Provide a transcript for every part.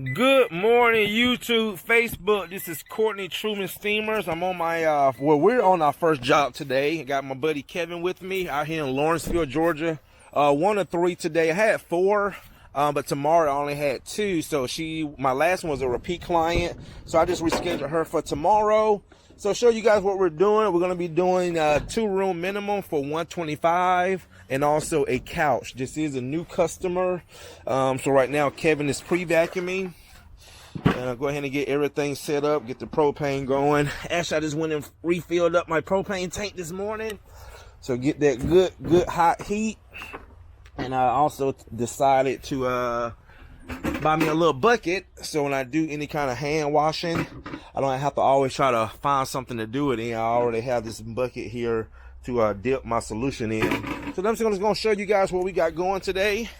Good morning, YouTube, Facebook. This is Courtney Truman Steemers. I'm on my, we're on our first job today. I got my buddy Kevin with me out here in Lawrenceville, Georgia. 1 of 3 today. I had 4, but tomorrow I only had 2. So my last one was a repeat client. So I just rescheduled her for tomorrow. So show you guys what we're doing. We're going to be doing 2-room minimum for $125 and also a couch. This is a new customer. So right now Kevin is pre-vacuuming. And I'll go ahead and get everything set up, get the propane going. Actually, I just went and refilled up my propane tank this morning. So get that good hot heat. And I also decided to buy me a little bucket, so when I do any kind of hand washing, I don't have to always try to find something to do it in. I already have this bucket here to dip my solution in. So I'm just going to show you guys what we got going today.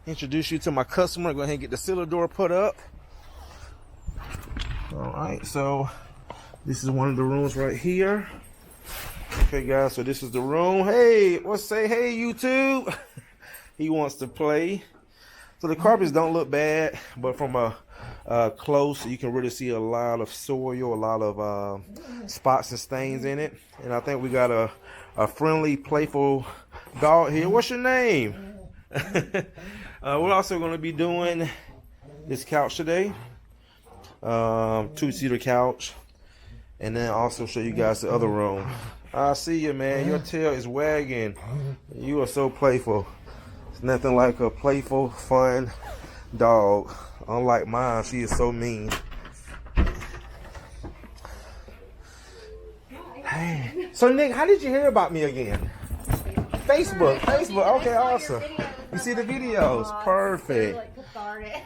Introduce you to my customer. Go ahead and get the sealer door put up. All right, so this is one of the rooms right here. Okay, guys, so this is the room. Hey, say hey, YouTube. He wants to play. So the carpets don't look bad, but from a close, you can really see a lot of soil, a lot of spots and stains in it. And I think we got a friendly, playful dog here. What's your name? We're also going to be doing this couch today, 2-seater couch, and then also show you guys the other room. I see you, man. Your tail is wagging. You are so playful. Nothing like a playful, fun dog. Unlike mine, she is so mean. Hey. So Nick, how did you hear about me again? Facebook. Okay, awesome. You see the videos? Perfect.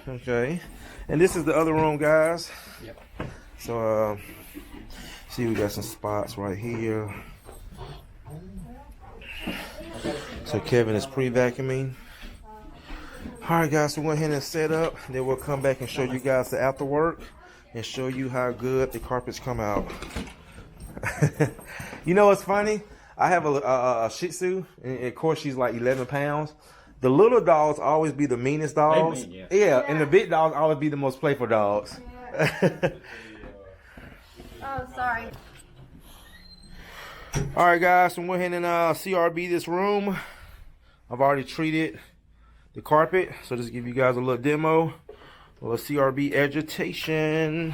Okay. And this is the other room, guys. Yep. So see, we got some spots right here. So Kevin is pre-vacuuming. Alright guys, so we'll go ahead and set up. Then we'll come back and show you guys the after work and show you how good the carpets come out. You know what's funny? I have a Shih Tzu, and of course she's like 11 pounds. The little dogs always be the meanest dogs. Yeah, and the big dogs always be the most playful dogs. Yeah. Oh, sorry. Alright guys, so we'll go ahead and CRB this room. I've already treated the carpet, so just give you guys a little demo, a little CRB agitation.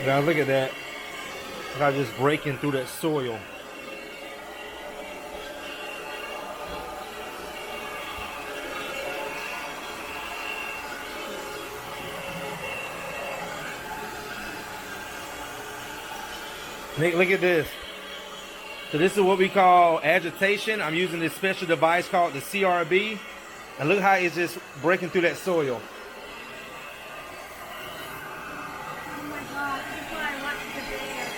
Now look at that. I'm just breaking through that soil. Nick, look at this. So this is what we call agitation. I'm using this special device called the CRB. And look how it's just breaking through that soil.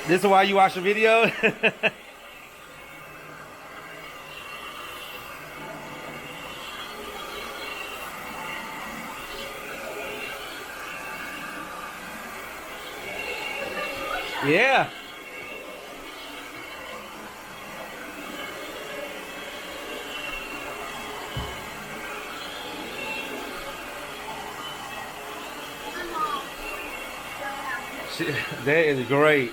This is why you watch the video? Yeah. That is great.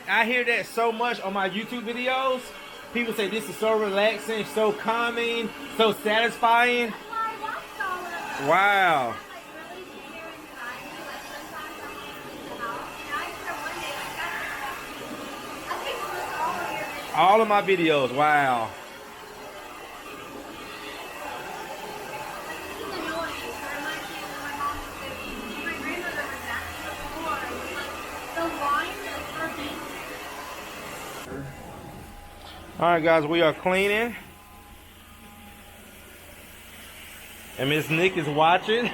I hear that so much on my YouTube videos. People say this is so relaxing, so calming, so satisfying. Wow. All of my videos, wow. All right, guys, we are cleaning, and Miss Nick is watching.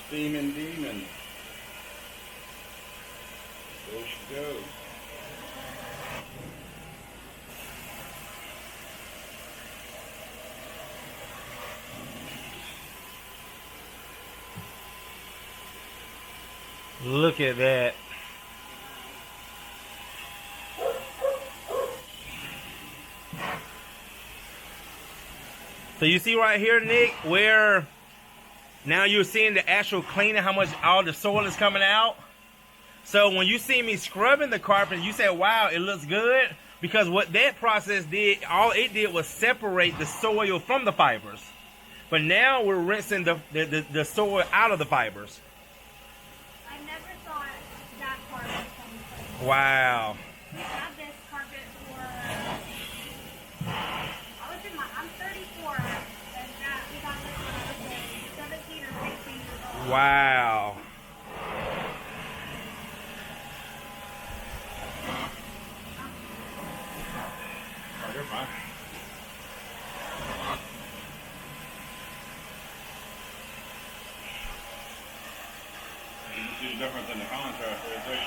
Steaming demon. There she goes. Look at that. So you see right here, Nick, where now you're seeing the actual cleaning, how much all the soil is coming out. So when you see me scrubbing the carpet, you say, wow, it looks good. Because what that process did, all it did was separate the soil from the fibers. But now we're rinsing the soil out of the fibers. I never thought that part was something. Wow. I had this carpet for, I'm 34, and we got this when I was like 17 or 16 years old. Wow. Oh, you're fine. You can see the difference in the contrast right there.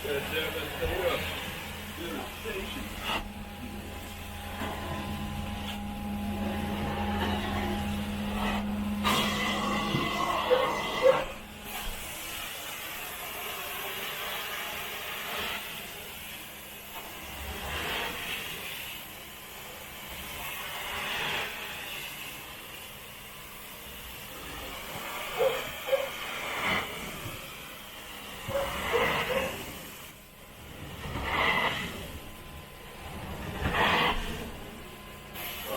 Well,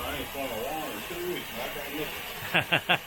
I ain't swung a lawn in 2 weeks, and I can't get it.